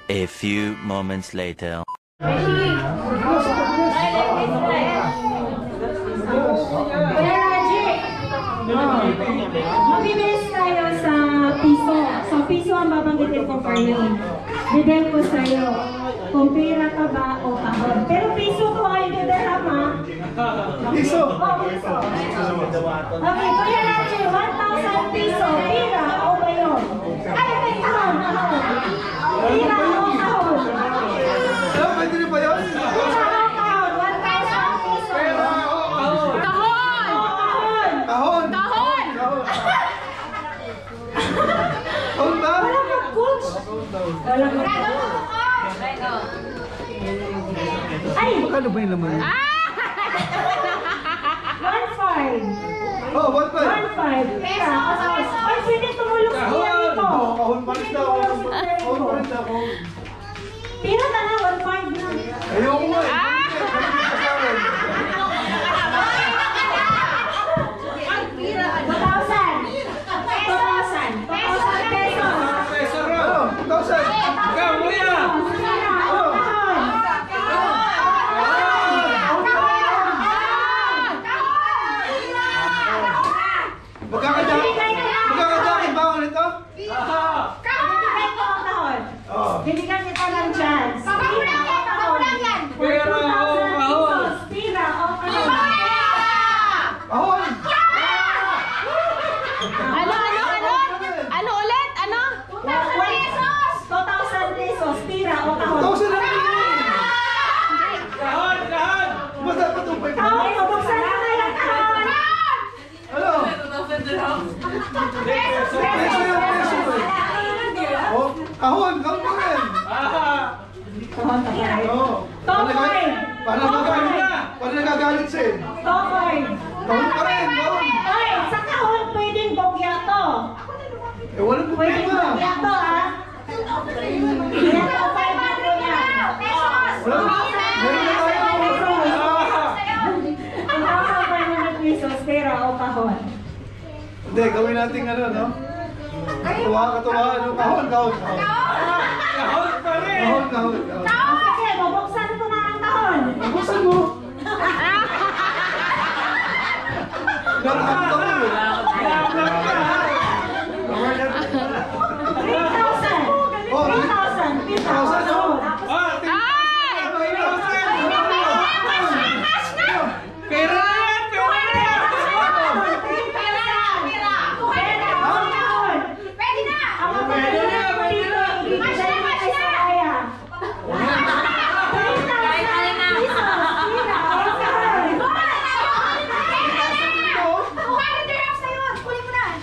A few moments later. Mabibilis tayo sa piso. So, piso ang babanggitin ko for you. Bibel ko sa'yo. Kung pera ka ba o kahon. Pero piso ko ay diderham, ha? Piso? Oo, piso. Okay, Kuya Raji, 1,000 piso. Pera o ba yun? Ay, may kahon, kahon. Pera o kahon. Alam, pwede rin ba yun? Pera o kahon, 1,000 piso. Pera o kahon? Kahon! Kahon! Kahon! Kahon ba? Wala mag-coach. Wala mag-coach. Ay! Magkano ba yung laman yun? 1,500. Oh, 1,500. 1,500. Pera. Ay, pwede tumulong sa iyan ito. Oo, kahon pa rin daw. Kahon pa rin daw. Pera ka na, 1,500 na. Ayoko mo eh. Bibigyan kita ng chance. Pira o kahon. Pera o kahon. Pira o kahon. Kahon! Ano ulit? Ano? 2,000 pesos. Pira o kahon. 2,000 lang yun eh. Kahon! Kahon! Mas dapat yung 5,000. Kahon, mabuksan na na yung kahon. Ano? Peso yun, peso eh. Oh, kahon, kahon pa rin. Kahon pa rin. Oo. Tokoy. Para nagagalit siya eh. Tokoy. Kahon pa rin, kahon. Ay, sa kahon pwedeng bogyato. Eh, walang Pwedeng problema. bogyato, ha? Bogyato, 500 yan. Meron na tayo. 1,500 pesos, pera o kahon. Hindi, gawin natin ano, no? Katuwa, ano? Kahon, kahon, kahon. Kahon pa rin! Kahon, kahon, kahon. Sige, mabuksan ko na ang kahon. Buksan mo. Nakatakot ako eh. 3,000. 3,000. 3,000, no? Pera na yan! Pera na yan!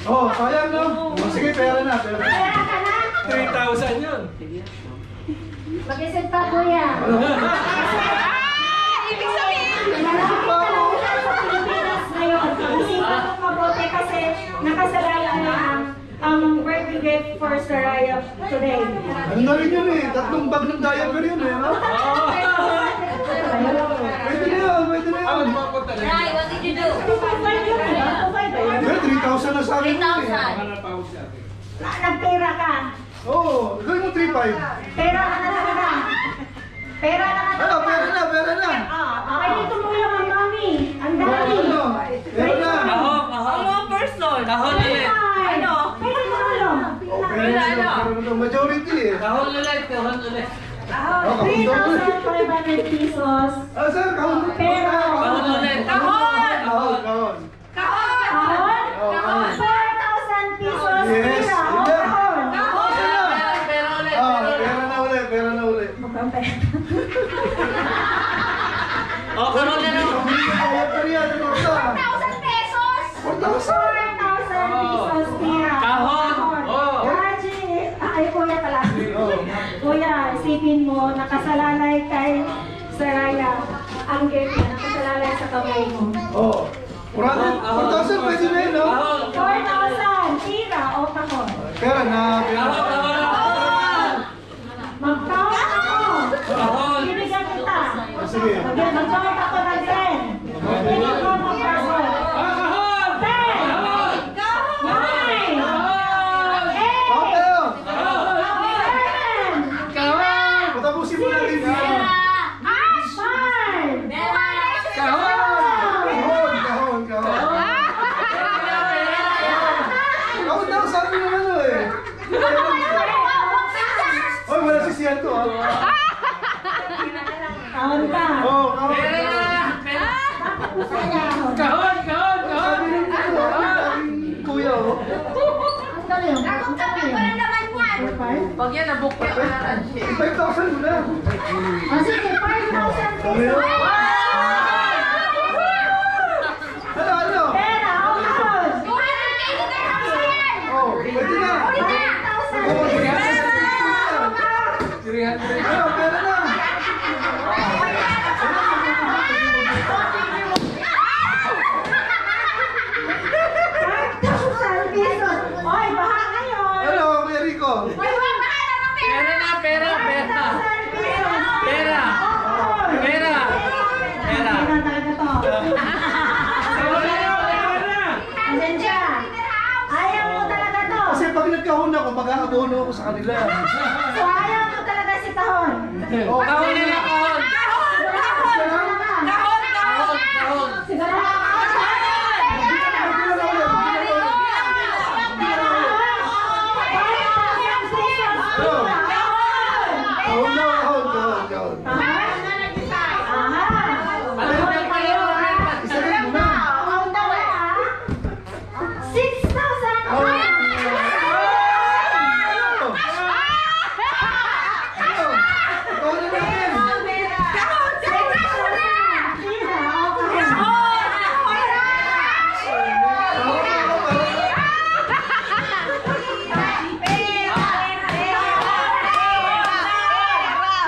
Oh, sayang no? Oh, sige, pera na, pera na. 3,000 yun! Mag-isip pa, kuya. Ibig sabihin! Marami ka lang dyan sa Pilipinas ngayon. Isipan mo mabuti kasi nakasalayang na ang birthday gift for Saraya today. Ano na rin yun eh? 3 bag ng diaper yun eh, no? Pwede na yan, pwede na yan. Ray, what did you do? 2,500 yun, di ba? 2,500 Pero 3,000 na sa akin yun eh. 3,000. Nagpera ka. Oo, gawin mo 3,500. Pera ka na talaga. Pera na ka Ano, talaga. pera na, pera na. Okay, dito mo lang ang dami. Ang dami. Ano, pera na. Kahon! Kahon! Ang person! Kahon ulit! Ano? Pera na lang. Oh, pera na, pera na. Majority eh. Kahon ulit! Kahon ulit! Oh, kahon daw ulit. 3,500 pesos. Ah, sir, kahon. Pero, Kahon ulit! Kahon! Kahon, kahon. Kahon! kahon? Kahon. 4,000 pesos. Yes, Pera o hindi. kahon? Pera ulit! Ah, pera na ulit, pera na ulit. Mukhang pera. Oh, kahon na lang! Diaper yan, ano ka? 1,000 pesos! 4,000. 4,000 pesos. Pera. Kahon. Oh. Raji, ay kuya pala. Oh. Kuya, isipin mo, nakasalalay kay Saraya ang gift na nakasalalay sa kamay mo. Oh. 4,000 pwede na yun, no? 4,000. Pera o kahon? Pera na, pera Kahon! na. Kahon! Mag-count ako. Kahon! Bibigyan kita. Sige. Mag-count ako ng 10. Bibigyan ko ng kahon. Kahon! 10. Kahon! 9. Kahon tayo. 8. 7. Kahon! sisiyan to ah. Kahon ka. Oh, kahon. Pera na! Pera! Sayang. Kahon! Kahon! Kahon! Sabi ng kuya oh. Ang galing. Ang galing. Pag yan, nabukya ka na lang. 5,000 mo na. O sige, 5,000 pesos. Ano? Pera, o kahon. Oh, pwede na. 5,000 Oh, pesos. 300. Ano, pera na. Oy, baha ngayon. Ano, Kuya Rico? Pera na! Pera! Pera! 5,000 pesos. Pera! Pera! Pera! Pera talaga to. Pera na! Pera na! Pasensya. Ayaw mo talaga to. Kasi pag nagkahon ako, mag-aabono ako sa kanila. So ayaw mo talaga si Tahon. Oh, Kahon na lang! Kahon! Sigurado ka? Kahon! Sigurado ka? kahon na, kahon. Isagay mo na. Kahon na natin.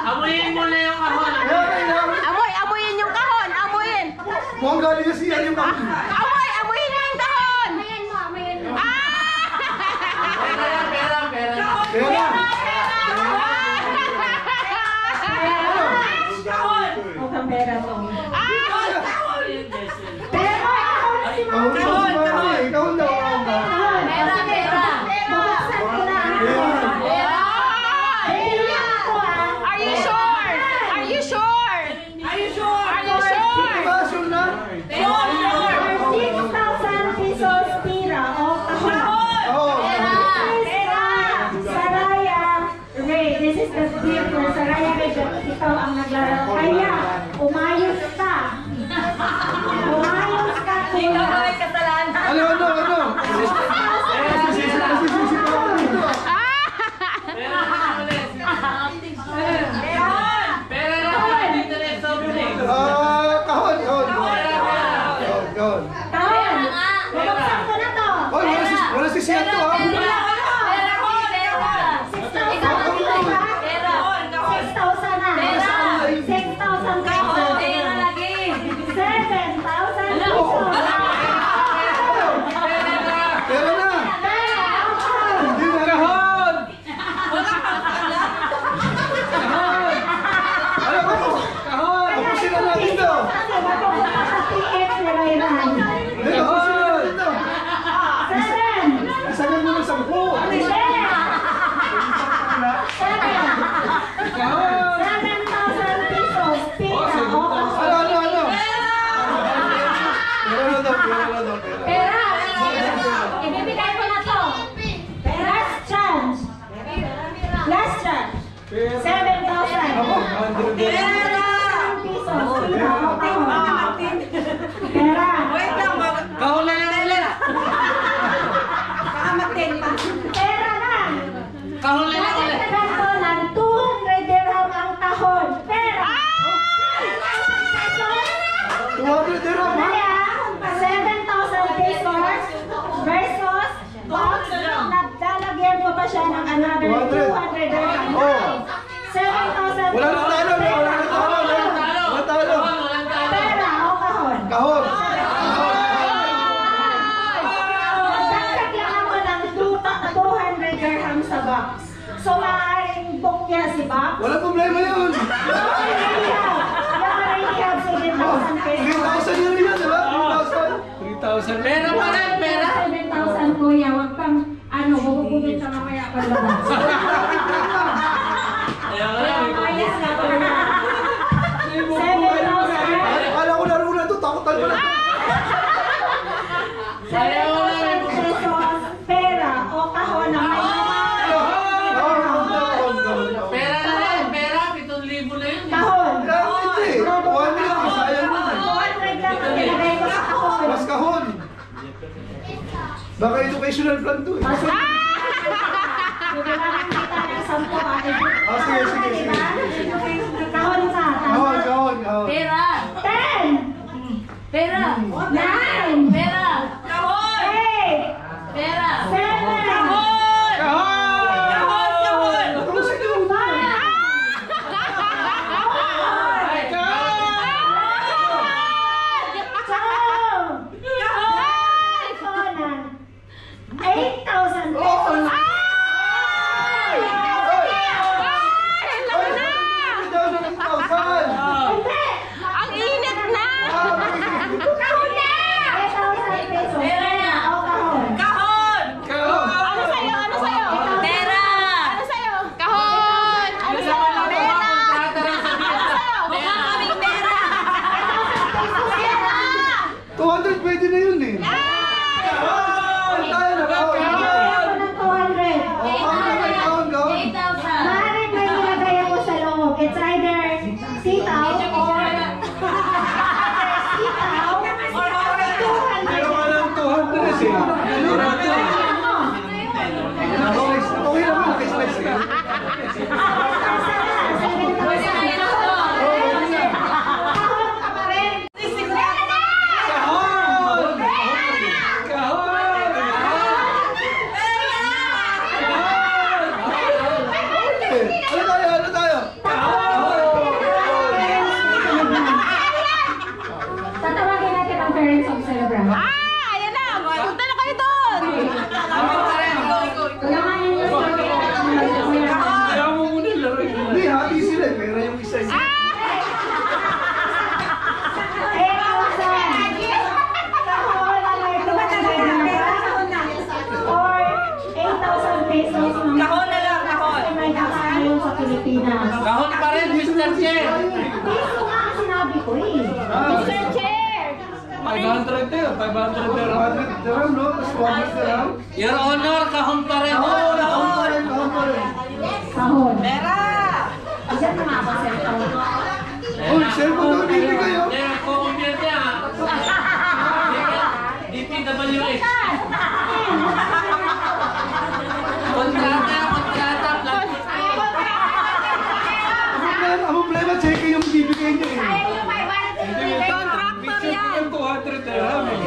Amuyin mo na yung kahon! Amoyin yung kahon! Amoyin! Mukhang galing na siya yung kahon. Amoyin na yung kahon! Pera na! Pera! Pera na! Pera. Mukhang pera to. Kahon na, kahon. Kahon na, kahon na. Bubuksan ko na. Pera. Are you sure? Are you sure? Are you sure? Are you sure? Passion na. 6,000 pesos tira o kahon. Oh, Saraya Ray, this is the gift for Saraya Ray. Ikaw ang naglalaro. Kaya, umayos ka. Umayos ka. Ikaw na may kasalanan. ano? Masisisi pa ako dito. Pera na ulit! Pera na! Dito na yung sobrang! Kahon. Pera! Pera! Kahon. Kahon. Bubuksan ko na to. Hoy, wala sisiyan to ha. Hindi ako. 6,000 pesos ba? 6,000 na. 6,000 pesos. 7,000 pesos. Pera na. Pera, o kahon. Hindi na. Kahon! Ano ko? Kahon! Tapusin na natin to. Kasi mapupunta sa TF ni Rayran. Hindi, tapusin na natin to. 7. Isagay mo ng 10. Hindi. 7. Kahon! 7,000 pesos. Pira o kahon. Ano? Pera na daw. Pera. Ibibigay ko na to. Last chance. Last chance. 7,000. Pera. Pesos. Pira o kahon. Pera. Kahon na lang ulit! Pera na. Kahon na lang ulit! Nagdagdag ko ng 200 dirham ang kahon. Pera. 200 dirham ha? Kaya, 7,000 pesos versus naglalagyan ko pa siya ng another 200 dirham. Oh. 7,000 Wala nang talo. Walang talo! Walang talo! Pera o kahon. Kahon. Nagdagdag lang ako ng 200 dirham sa box. So, maaaring book niya si box. Wala problema yun. Yung already have 7,000 pesos. 3,000 yun yan, diba? 3,000. 3,000. Pera pa rin! Pera! 7,000 kuya, wag kang bubugin ka mamaya palabas. Ayaw na lang! Kaya na kuya. 7,000. Akala ko laro na ito, takutan ko na. 7,000 pesos pera o kahon na may Pera na Baka educational plan to eh. Kasi, kailangan kita ng 10 Ah, sige, sige, sige. Kahon ka. Kahon, kahon, kahon. Pera. 10, Pera. 9, Pera. Kahon. 8, Pera. 7, Kahon. Kahon. Kahon. Tapos ito. Ang init na! Pera na. Kahon. Ano sa'yo? Ano sa'yo? Pera. Ano sa'yo? Kahon! Ano sa'yo? Pera! Ano sa'yo? Mukha kaming pera. 200 pwede na yun eh. Kahon tayo na, kahon. Kahon, kahon. 8,000. It's either sitaw or Pero walang 200 eh. Sigurado eh. Okay naman, nakislice eh. Pwede na yun ako. Ano tayo? Tatawagin natin ang parents of Celebram. Ayan na! Punta na kayo doon! Tulungan niyo yung Kaya mo muna laruin mo. Hindi, hati sila eh. Pera yung isa. Kahon na lang, kahon. Sa Pilipinas. Kahon pa rin, Mr. Che. Piso nga ang sinabi ko eh. Mr. Chair! 500 tayo, 500 pero. 100 dirham, no? Tapos 200 dirham. Your Honor, kahon pa rin. Kahon pa rin, kahon pa rin. Kahon. Pera. Diyan na nga ako cellphone. Uy, cellphone daw dito kayo. Hindi, kukumpir niya. DPWH. Kontrata, kontrata. Ang problema, check yung bibigay niya eh. Contractor yan! 200 dirham eh.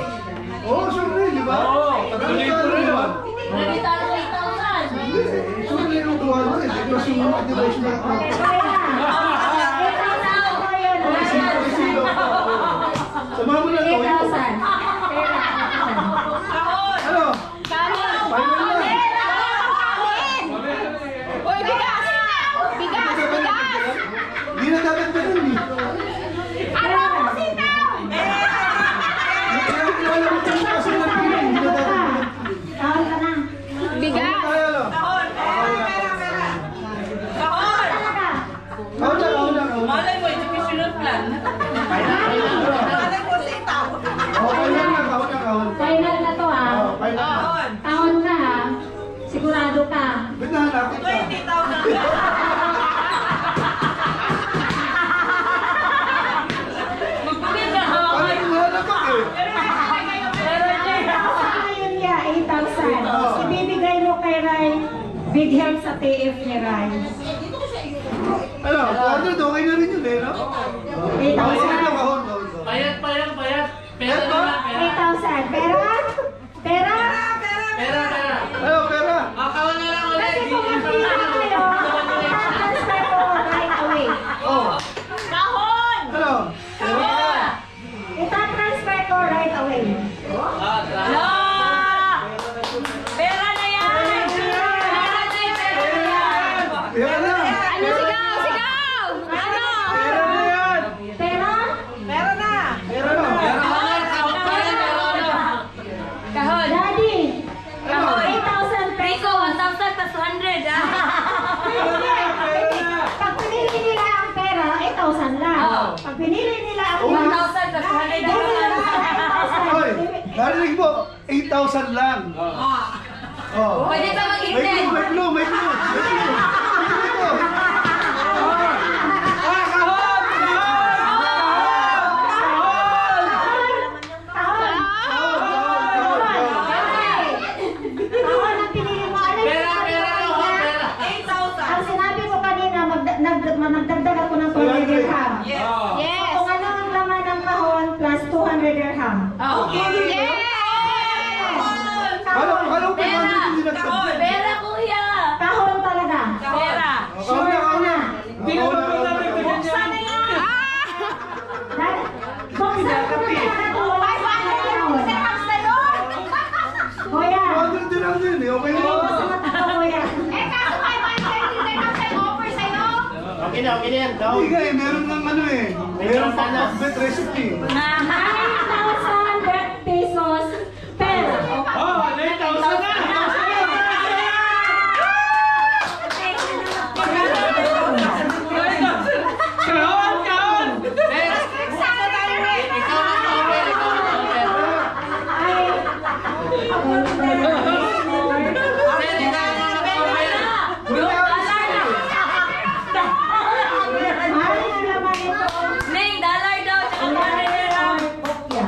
Oo, syempre, di ba? Oo, tagalito rin yun. Nagita ng 8,000. Hindi, syempre yung 200. Ito yung motivation na ito. Silo pa. Sama mo na ito. 8,000. Ano? Final na. Uy, bigas! Bigas! Bigas! Hindi na dapat ba nun eh. Ano? Sitaw! Kahon ka na. Bigas! Kahon. Malay mo, educational plan. Malay mo, sitaw. Final na to ah. Kahon. Kahon ka ha. Sigurado ka. Ba't nahanapin ka? 20,000. Magbigay ka, ha? Ano yung hanapak eh? Ayun niya, 8,000. Ibibigay mo kay Rai. Big help sa TF ni Rai. Ano? 200, okay na rin yun eh, no? Kahon na, kahon. Payat, payat, payat. Pera naman, pera. 8,000. Pera? Pera? Pera, pera. Ano, pera? Kahon na lang ulit. Kasi kung magpili kayo, transfer ko right away. Oh. Kahon! Ano? Kahon! Ita-transfer ko right away. Ala! Pera na yan! Pera na yan! Pera na. Ano? Sigaw! Sigaw! Ano? Pera na yan. Pera? Pera na! Pera na. Your Honor, kahon pa rin, Your Honor. Kahon! Daddy! Kahon! 8,000 Rico, pesos. 1,000 plus 100, ha? Pag pinili nila ang pera, 8,000 lang. Oo. Pag pinili nila ang 1,000 plus 100 na Hoy, narinig mo, 8,000 lang. Oh. Pwede ba May mag-extend? clue, may clue, may clue. May clue. May clue. nagdagdag ako ng 200 dirham. Yes. Yes. Kung ano ang laman ng kahon plus 200 dirham. Okay. Yes. Kala ko Pera. hindi nagsabi. Pera, kuya. Kahon talaga. Pera. Kahon na. Pinapagod natin ko yan. Buksan na yan. Buksan ko na ito. Wala sa kahon. Kuya. 200 din lang din eh. Okay na. Hindi ko sa mata ko, kuya. Okay na yan. Daw. Hindi nga eh. Meron ng ano eh. Meron pang bet recipe. 9,000 pesos pera. Oh, 9,000 na! Kahon! Kahon!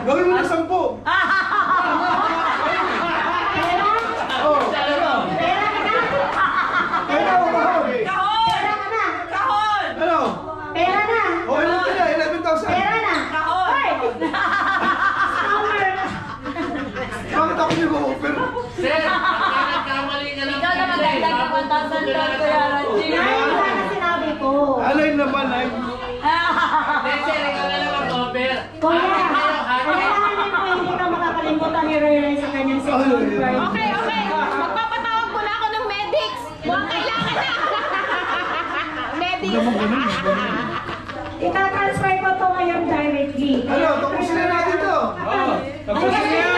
Gawin mo na 10. Pera o kahon? Ano? Okay lang sila. 11,000. Bakit ako niyo go-offer? Sir, nagkamali ka lang. Ikaw na magdagdag ng 1,000 daw, Kuya Ranjit. Alay naman ay. Hindi, sir, ikaw na lang mag-offer. Hindi ka makakalimutan ni Ray sa kanyang second prize. Okay. Magpapatawag muna ako ng medics. Mukhang kailangan na. Medics. Ita-transfer ko to ngayon directly. Ano? Tapusin na natin to. Tapos na yan.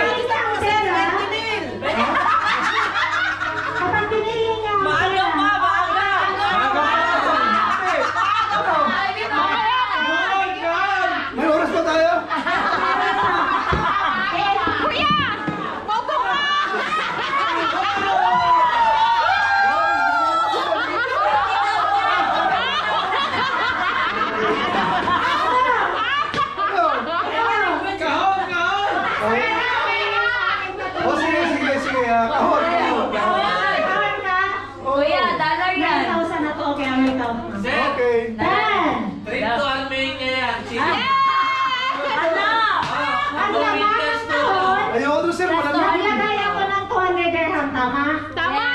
Kapag pinili niya ang Maaga pera, pa, maaga. May oras pa tayo? Kuya! Bobo ka! Ano? Kahon! Kahon! O sige. Kahon. kahon ka, Kuya, dollar yan. 9,000 na to. Okay, ang may count na. Sir, Okay. 10! trip to Almeida yan. Sige. Ano? Ang laman ng kahon, Ayoko doon sir. Malamig. naglagay ako ng 200 dirham, tama? Tama!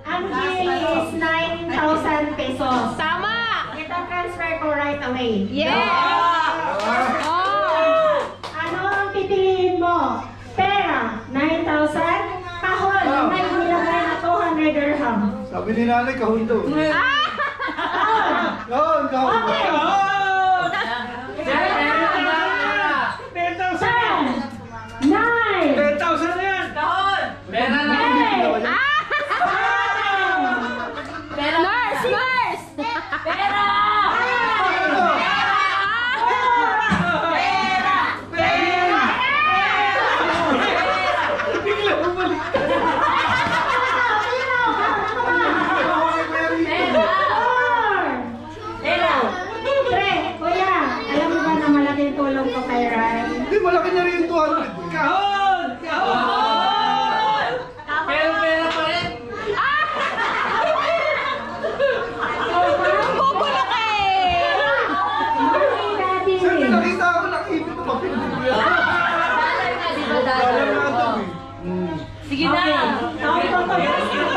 Ang bill is 9,000 pesos. Tama! Ita-transfer ko right away. Yes! Oh! Ano ang pipiliin mo? Pera, 9,000. Kahon, may nilagay na 200 dirham. Sabi ni nanay, kahon to. Kahon. Okay. Sir, meron na. 10, 9, 10,000 na yan. Kahon. Pera na. 8, Pera. Nurse! Pera. Bigla bumalik. Pera. Kuya, alam mo ba na malaking tulong ko kay Rai? Hindi, malaki na rin yung 200. Kahon! Kahon! Pero pera pa rin. Bobo na ka eh! Mami, daddy. Sir, may nakita ako, nakipit na mapindig ko yan. Dollar nga, di ba Kala dollar? na ito eh. Sige na. Count ko to. Last chance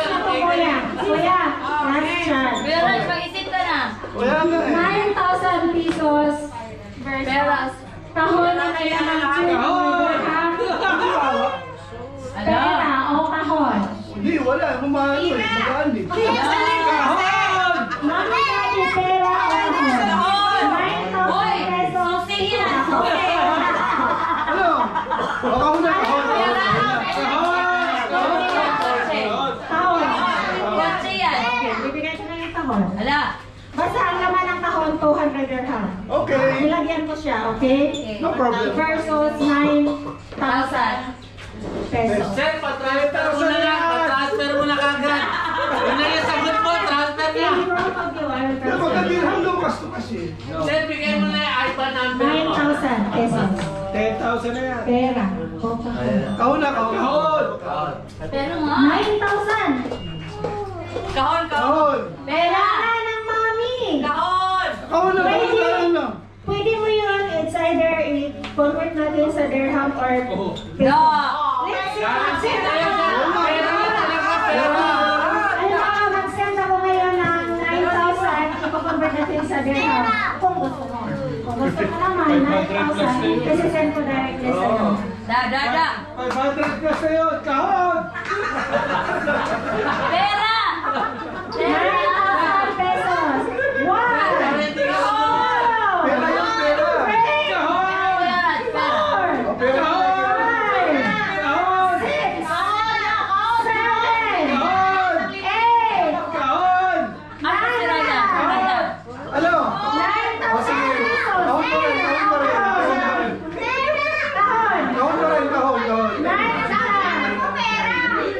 na to, kuya. Kuya, last chance. Kuya Raj, mag-isip ka na. Kaya nga eh. 9,000 pesos Pera. kahon na kaya ng 200 pera o kahon. Hindi, wala. Mamahal ko eh. Magaan eh. Kahon! Mami, daddy, pera o kahon. 9,000 pesos. Sige na. Okay. Ano? Baka mo na kahon. Kahon. Kotse yan. Okay, bibigay ko na yung kahon. Ala. Basta ang laman ng kahon, 200 dirham. Okay. Nilagyan ko siya, okay? No problem. Versus 9,000 pesos. Sir, pa-transfer mo na lang. Pa-transfer mo na kagad. Yun na yung sagot mo, transfer na. In front of you, I will Pero transfer. magkadirham daw kasto kasi. Sir, bigay mo na yung IBAN number mo. 9,000 pesos. 10,000 na yan. Pera. Kahon na, kahon. Pero nga. 9,000. Kahon, kahon. Kahon. Kailangan dirham or peso. Let's see, mag-send ako. Pera na talaga, pera. Ano ka, mag-send ako ngayon ng 9,000. Ipo-convert natin sa dirham. Kung gusto mo. Kung gusto mo naman, 9,000. Kasi send ko directly sa'yo. Da. 500 plus na yun! Kahon! Pera! 9,000 pesos. One! Pera yun, pera! Four! O, pera! Five! Kahon! Six! Kahon! Seven! Kahon! Eight! Kahon! Ano? O, sige. Kahon pa rin, kahon pa rin. Kahon pa rin, kahon, kahon.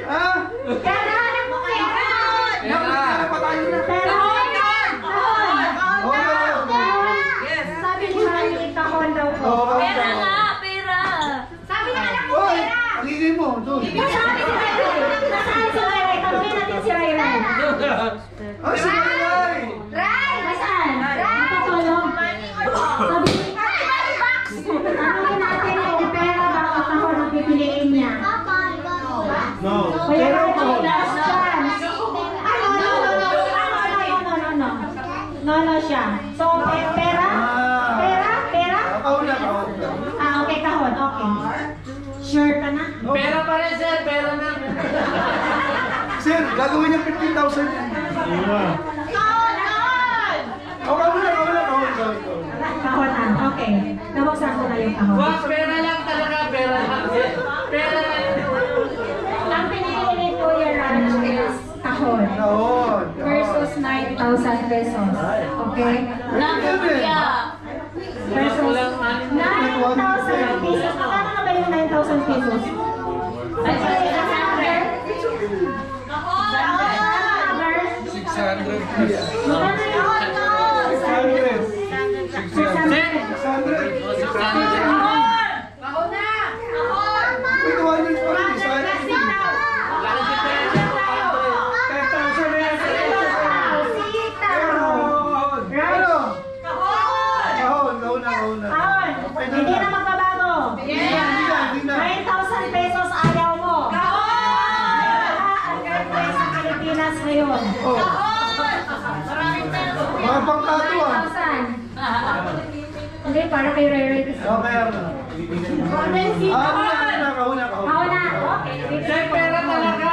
Ha? Pera pa tayo na. Sabi ni Mami, kahon daw po. Oo, kahon, Pera kahon. nga, pera! Oy! Ang ingay mo, doon. Nasaan si Ray? Tanungin natin si Ray. Ay, si Ray! Nasaan? Natutulog? Sabi ni tanungin natin kung pera ba o kahon ang pipiliin niya. No. Kuya Pera o Ray, kahon? last chance. Ay, no siya. So, pera? Pera? Kahon na, kahon. Ah, okay, kahon. Okay. Sure ka na? Pera pa rin, sir. Pera na. Sir, gagawin niya 15,000 yan. O, kahon na, kahon. Kahon na. Okay. Nabuksan ko na yung kahon. Wag, pera lang talaga. Pera lang. Pera lang. Ang pinili ni Kuya Ranch is kahon Kahon. versus 9,000 pesos. Okay? Versus 9,000 pesos. Magkano na ba yung 9,000 pesos? Ay, magkano yung 600. 600. Wait, 200 pa rin. Isa. 10,000 na yan. Kahon na. Hindi na magbabago. Hindi na. 9,000 pesos ayaw mo. Ang gagawin sa Pilipinas ngayon. Oh. Mga pangkato ah. 9,000. Hindi, para kay Ray. Okay, ano? Kahon na. Ako na. Okay. Sir, pera talaga.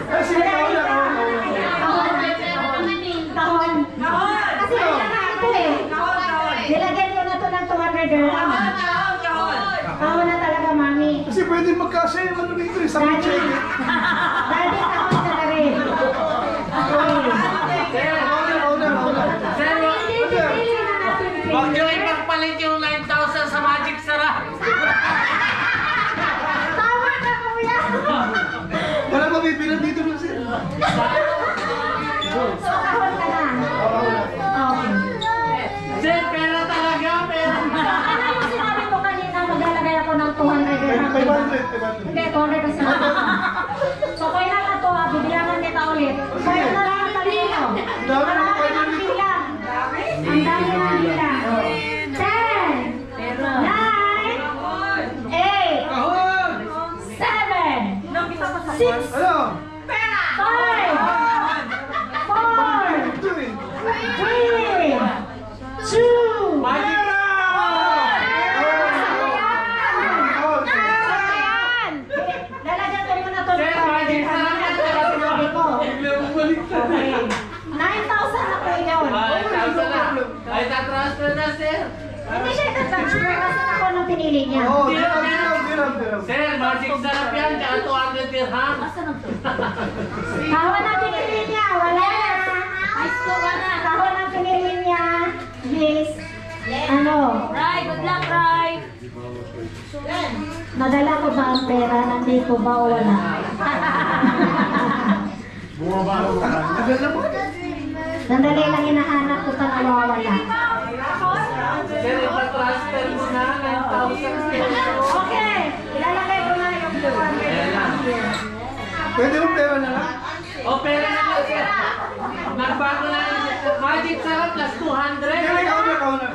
Ay, sige, kahon na. Kahon. Kasi ito eh. Nilagyan ko na to ng 200 dirham. Kahon na talaga, Mami. Kasi pwede magkasya yung ano dito eh. Sabi check eh. Daddy, kahon ka na rin. Kahon na. Sir, Pili na natin. wag nyo ipagpalit yung 9,000 sa Magic Sarap. Tama na, Kuya. Wala mabibilan dito nun sir. So, kahon ka na. Okay. Sir, pera talaga. Pera. Ano yung sinabi ko kanina, maglalagay ako ng 200 dirham. 500. Hindi, 200 kasi. So, kaya na to, bibilangan kita ulit. Kaya na lang ang talino. Marami ng bilang. Ang dami ng bilang. 10, 9, 8, Kahon! 7, 6, Ano? 5, 4, Ito eh. 3, 2, Magic lalagyan ko muna to. Sir, Magic Sarap yan. Sinabi ko. Okay. 9,000 na po yun. Ay, tatransfer na, sir. Hindi siya itatransfer kasi ako nung pinili niya. Oo, dirham. Sir, Magic Sarap yan. Tsaka 200 dirham. Kahon ang pinili niya, wala na. Kahon ang pinili niya. Yes. Ano? Ray, good luck, Ray! Nadala ko ba ang pera? Nandito ba o wala? Tagal na po. Sandali lang hinahanap ko pa nawawala. Sir, ipatransfer mo na 9,000 pesos. Okay, ilalagay ko na yung 200 Ayan na. here. Pwede yung pera na lang. O, pera na lang, sir. Nagbago na yung Magic Sarap plus 200. Kaya ikaw na.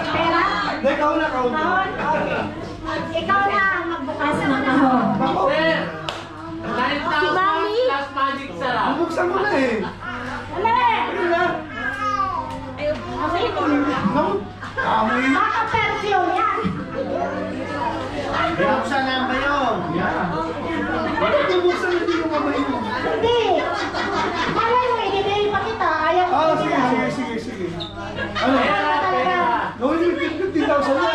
Pera? Hindi, ikaw na. Kahon? Ikaw na ang magbukas ng kahon. Bako, Sir, 9,000 plus Magic Sarap. bubuksan mo na eh. Wala! Ano na? Okay. No? Amoy. Baka perfume yan. Bubuksan na ba yun? Yan. Bakit bubuksan hindi ko kamay mo? Hindi. Kala mo, i-detail pa kita. Ayaw ko Sige. Ano? Pera. Gawin mo yung 50,000 na.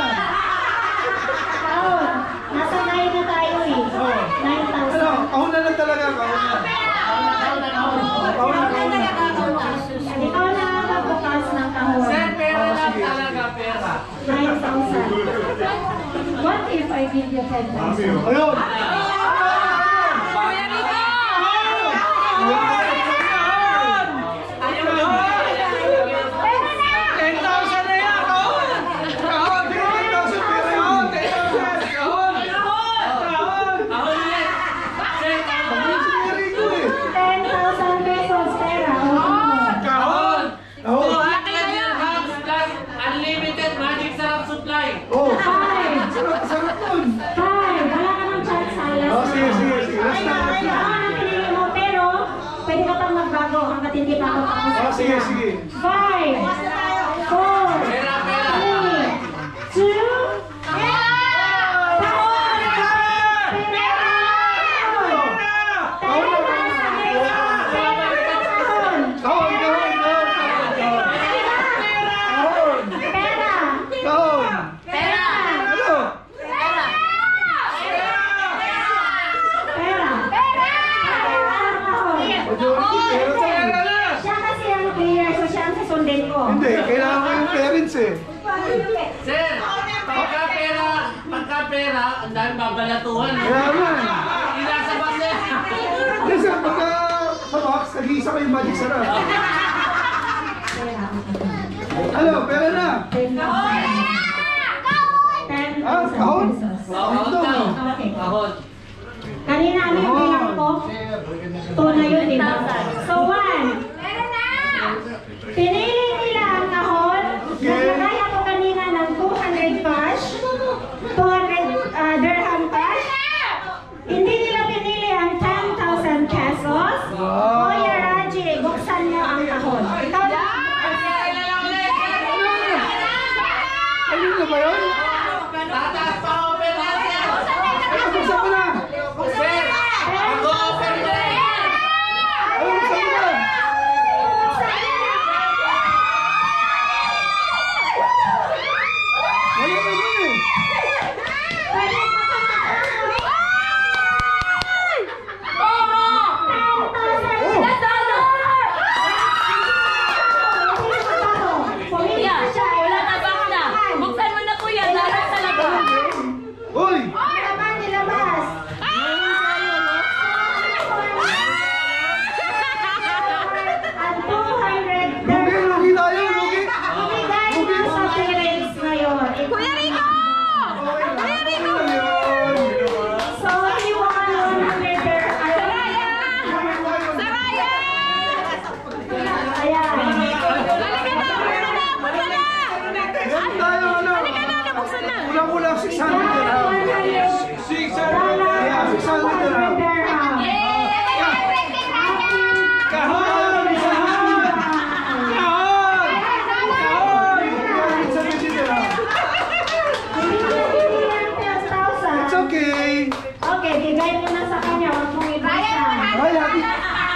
Kahon. Nasa 9 na tayo eh. 9,000. Ano? Kahon na lang talaga. Ikaw na ang magbukas ng kahon. Sir, pera lang talaga, pera. 9,000. What if I give you 10,000? Ayun. Kuya Rico! Pera na! 10,000 na yan! Kahon! 10,000 pera yun! 10,000! Kahon! Ako ulit. Sir, Bakit si Rico eh? 10,000 pesos pera. kahon. Kahon! 200 dirhams plus unlimited Magic Sarap supply. Oh! Five. Sarap nun! Five. Wala ka ng chance sa alas. Oh, sige. Last na. Ako ang pinili mo, pero pwede ka pang magbago hanggat hindi pa ako tapos. Oh, sige. 5, 4, Pera. 3, 2, Kahon! Kahon! Ano? Pera na! Siya kasi ang player, so siya ang susundin ko. Hindi, kailangan ko yung parents eh. Sir, pagka pera, ang dahil babalatuhan. Kaya nga. Inasabas eh. Hindi sir, pagka sa box, nag-iisa ko yung magic sarap. Ano, pera na? 10,000 Kahon? pesos. Kahon daw. Okay. Kahon. Kanina ano yung bilang ko? 2 na yun, di ba? So 1. Pinili nila ang kahon. Naglagay ako kanina ng 200 cash. 200 dirham cash. Hindi nila pinili ang 10,000 pesos. Wow. Kuya Raji, buksan niyo ang kahon. Ikaw na. Ayun na ba yun? Tataas pa ako pera. Ay, buksan mo na! Sir, mag-o-offer na eh. Ay, buksan mo na! Wala naman eh! Kuya, wala na ba na? Buksan mo na kuya, dapat talaga. Uy! Nilabas. At 200 Lugi tayo, lugi! Ibigay mo sa parents ngayon. Kuya Rico! Kuya Rico! So, you want 100 Saraya! Ayan. Halika na! Buksan na! Meron tayo ano? Halika na! Nabuksan na! Kulang-kulang 600 dirham. 600 dirham. 600 dirham. Kahon! Kahon! Kahon! Kahon! 670 dirham. It's okay. Okay, bigay mo na sa kanya. Huwag mong ibasa. Ay, happy.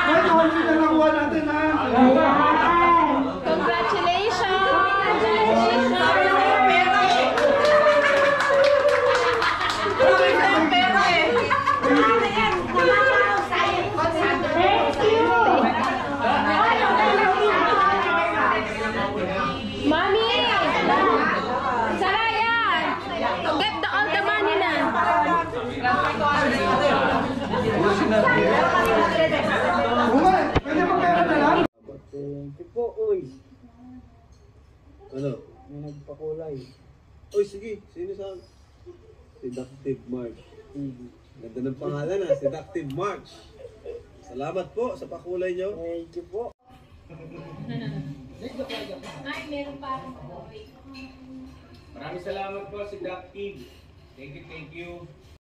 Ay, kahon na nakuha natin ha. Ayan. Congratulations! Thank you. Mami! Saraya! Get all the money na! Bumay, pwede pa pera na lang? Thank you po, uy. Ano? May nagpakulay. Uy, sige. Sino sa... Seductive March. Ganda ng pangalan ha, Seductive March. Salamat po sa pakulay nyo. Thank you po. Ay, meron pa akong Maraming salamat po si Doc Tig. Thank you, thank you.